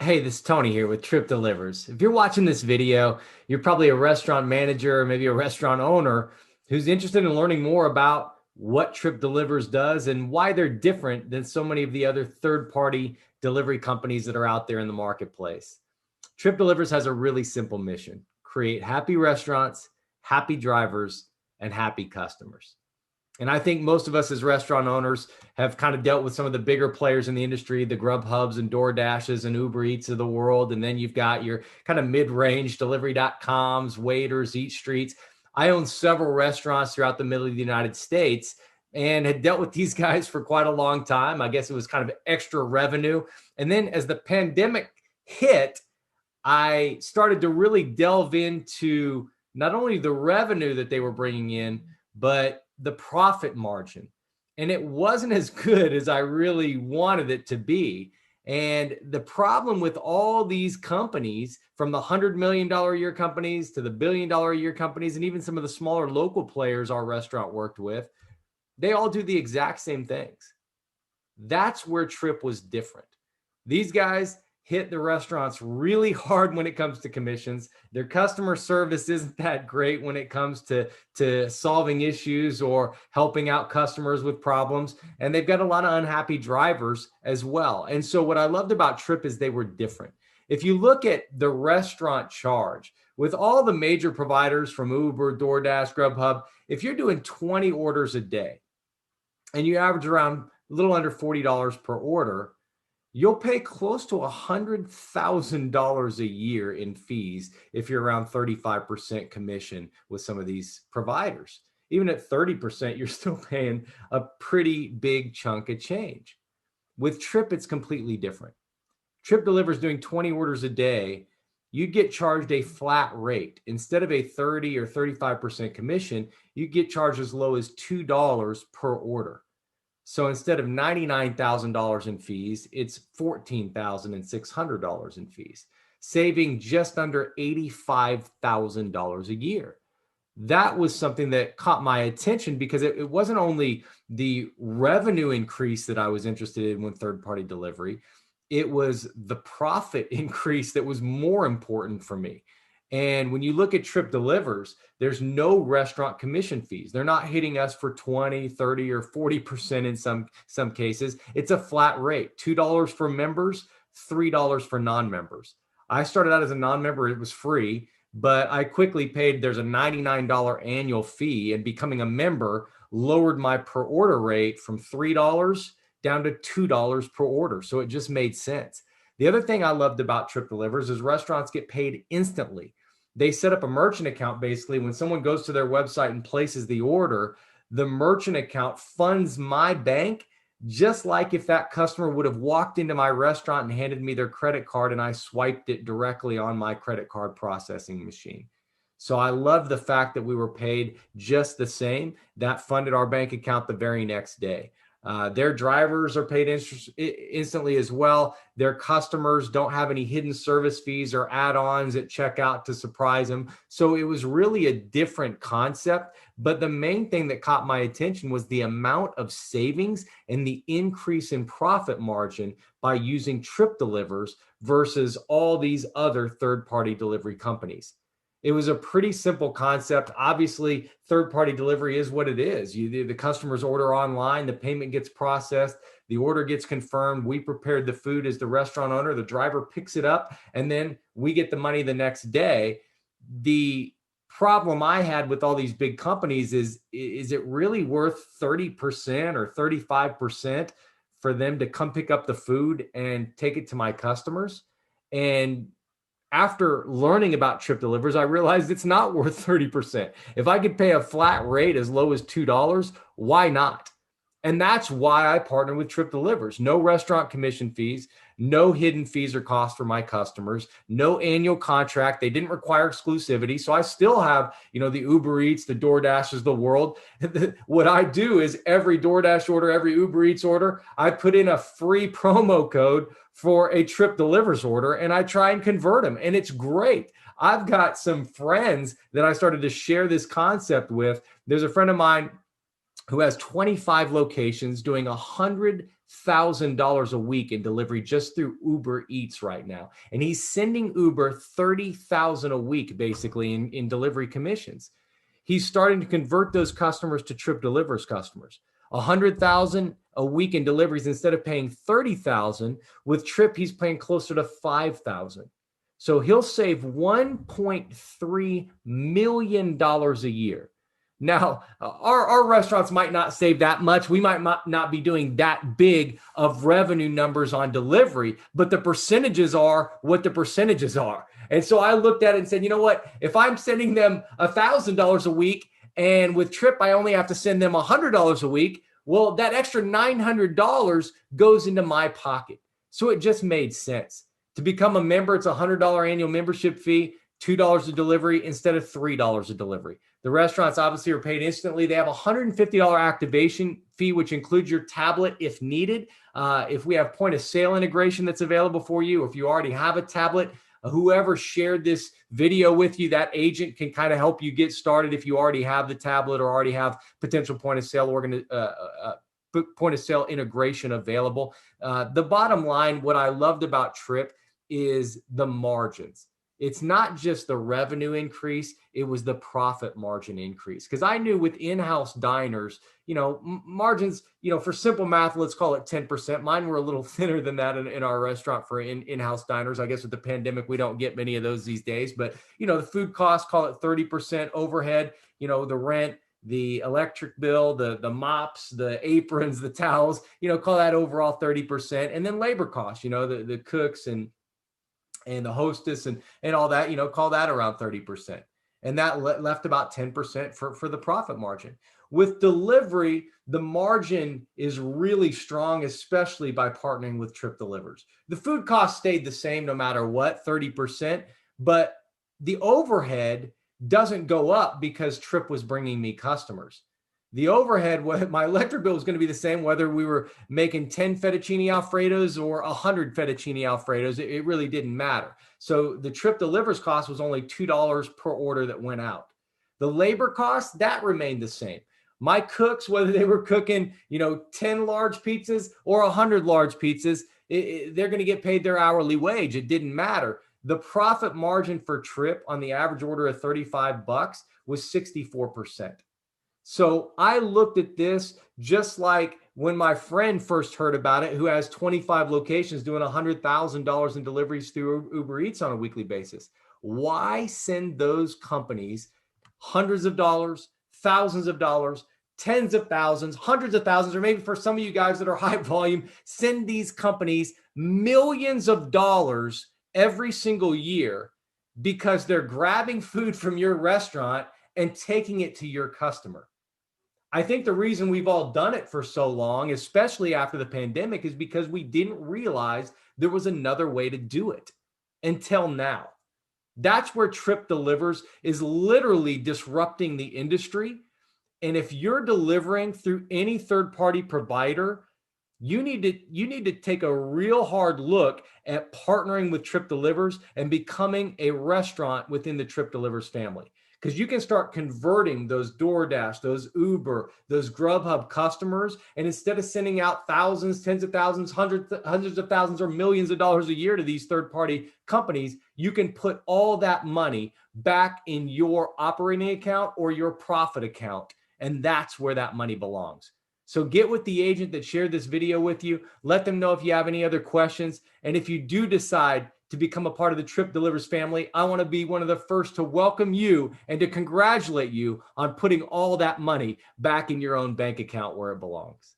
Hey, this is Tony here with Trip Delivers. If you're watching this video, you're probably a restaurant manager or maybe a restaurant owner who's interested in learning more about what Trip Delivers does and why they're different than so many of the other third-party delivery companies that are out there in the marketplace. Trip Delivers has a really simple mission: create happy restaurants, happy drivers, and happy customers. And I think most of us as restaurant owners have kind of dealt with some of the bigger players in the industry, the Grubhubs and DoorDashes and Uber Eats of the world. And then you've got your kind of mid-range delivery.coms, Waiters, Eat Streets. I own several restaurants throughout the middle of the United States and had dealt with these guys for quite a long time. I guess it was kind of extra revenue. And then as the pandemic hit, I started to really delve into not only the revenue that they were bringing in, but the profit margin. And it wasn't as good as I really wanted it to be. And the problem with all these companies, from the $100 million a year companies to the $1 billion a year companies, and even some of the smaller local players our restaurant worked with, they all do the exact same things. That's where Trip was different. These guys hit the restaurants really hard when it comes to commissions. Their customer service isn't that great when it comes to solving issues or helping out customers with problems. And they've got a lot of unhappy drivers as well. And so what I loved about Trip is they were different. If you look at the restaurant charge, with all the major providers from Uber, DoorDash, Grubhub, if you're doing 20 orders a day and you average around a little under $40 per order, you'll pay close to $100,000 a year in fees if you're around 35% commission with some of these providers. Even at 30%, you're still paying a pretty big chunk of change. With Trip, it's completely different. Trip Delivers doing 20 orders a day, you get charged a flat rate. Instead of a 30 or 35% commission, you get charged as low as $2 per order. So instead of $99,000 in fees, it's $14,600 in fees, saving just under $85,000 a year. That was something that caught my attention because it wasn't only the revenue increase that I was interested in with third-party delivery, it was the profit increase that was more important for me. And when you look at Trip Delivers, there's no restaurant commission fees. They're not hitting us for 20, 30, or 40% in some cases. It's a flat rate, $2 for members, $3 for non-members. I started out as a non-member, it was free, but I quickly paid, there's a $99 annual fee, and becoming a member lowered my per order rate from $3 down to $2 per order. So it just made sense. The other thing I loved about Trip Delivers is restaurants get paid instantly. They set up a merchant account. Basically, when someone goes to their website and places the order, the merchant account funds my bank, just like if that customer would have walked into my restaurant and handed me their credit card and I swiped it directly on my credit card processing machine. So I love the fact that we were paid just the same. That funded our bank account the very next day. Their drivers are paid instantly as well. Their customers don't have any hidden service fees or add-ons at checkout to surprise them. So it was really a different concept. But the main thing that caught my attention was the amount of savings and the increase in profit margin by using Trip Delivers versus all these other third-party delivery companies. It was a pretty simple concept. Obviously, third-party delivery is what it is. The customers order online, the payment gets processed, the order gets confirmed. We prepared the food as the restaurant owner, the driver picks it up, and then we get the money the next day. The problem I had with all these big companies is it really worth 30% or 35% for them to come pick up the food and take it to my customers? And after learning about Trip Delivers, I realized it's not worth 30%. If I could pay a flat rate as low as $2, why not? And that's why I partnered with Trip Delivers. No restaurant commission fees, no hidden fees or costs for my customers, no annual contract. They didn't require exclusivity. So I still have, the Uber Eats, the DoorDashes of the world. What I do is every DoorDash order, every Uber Eats order, I put in a free promo code for a Trip Delivers order, and I try and convert them. And it's great. I've got some friends that I started to share this concept with. There's a friend of mine who has 25 locations doing $100,000 a week in delivery just through Uber Eats right now. And he's sending Uber $30,000 a week, basically, in delivery commissions. He's starting to convert those customers to Trip Delivers customers. $100,000 a week in deliveries instead of paying $30,000. With Trip, he's paying closer to $5,000. So he'll save $1.3 million a year. Now, our restaurants might not save that much. We might not be doing that big of revenue numbers on delivery, but the percentages are what the percentages are. And so I looked at it and said, you know what? If I'm sending them $1,000 a week, and with Trip, I only have to send them $100 a week, well, that extra $900 goes into my pocket. So it just made sense. To become a member, it's a $100 annual membership fee, $2 a delivery instead of $3 a delivery. The restaurants obviously are paid instantly. They have a $150 activation fee, which includes your tablet if needed. If we have point of sale integration that's available for you, if you already have a tablet, whoever shared this video with you, that agent can kind of help you get started if you already have the tablet or already have potential point of sale integration available. The bottom line, what I loved about Trip is the margins. It's not just the revenue increase, it was the profit margin increase. Because I knew with in-house diners, margins, for simple math, let's call it 10%. Mine were a little thinner than that in our restaurant for in-house diners. I guess with the pandemic, we don't get many of those these days. But, the food costs, call it 30% overhead, the rent, the electric bill, the mops, the aprons, the towels, call that overall 30%. And then labor costs, the cooks and the hostess and all that, call that around 30%. And that left about 10% for the profit margin. With delivery, the margin is really strong, especially by partnering with Trip Delivers. The food cost stayed the same no matter what, 30%, but the overhead doesn't go up because Trip was bringing me customers. The overhead, my electric bill was going to be the same whether we were making 10 fettuccine Alfredos or 100 fettuccine Alfredos. It really didn't matter. So the Trip Delivers cost was only $2 per order that went out. The labor cost, that remained the same. My cooks, whether they were cooking, 10 large pizzas or 100 large pizzas, they're going to get paid their hourly wage. It didn't matter. The profit margin for Trip on the average order of $35 was 64%. So I looked at this just like when my friend first heard about it, who has 25 locations doing $100,000 in deliveries through Uber Eats on a weekly basis. Why send those companies hundreds of dollars, thousands of dollars, tens of thousands, hundreds of thousands, or maybe for some of you guys that are high volume, send these companies millions of dollars every single year because they're grabbing food from your restaurant and taking it to your customer? I think the reason we've all done it for so long, especially after the pandemic, is because we didn't realize there was another way to do it until now. That's where Trip Delivers is literally disrupting the industry. And if you're delivering through any third-party provider, you need to take a real hard look at partnering with Trip Delivers and becoming a restaurant within the Trip Delivers family. Because you can start converting those DoorDash, those Uber, those Grubhub customers, and instead of sending out thousands, tens of thousands, hundreds of thousands, or millions of dollars a year to these third-party companies, you can put all that money back in your operating account or your profit account, and that's where that money belongs. So get with the agent that shared this video with you. Let them know if you have any other questions, and if you do decide to become a part of the Trip Delivers family, I want to be one of the first to welcome you and to congratulate you on putting all that money back in your own bank account where it belongs.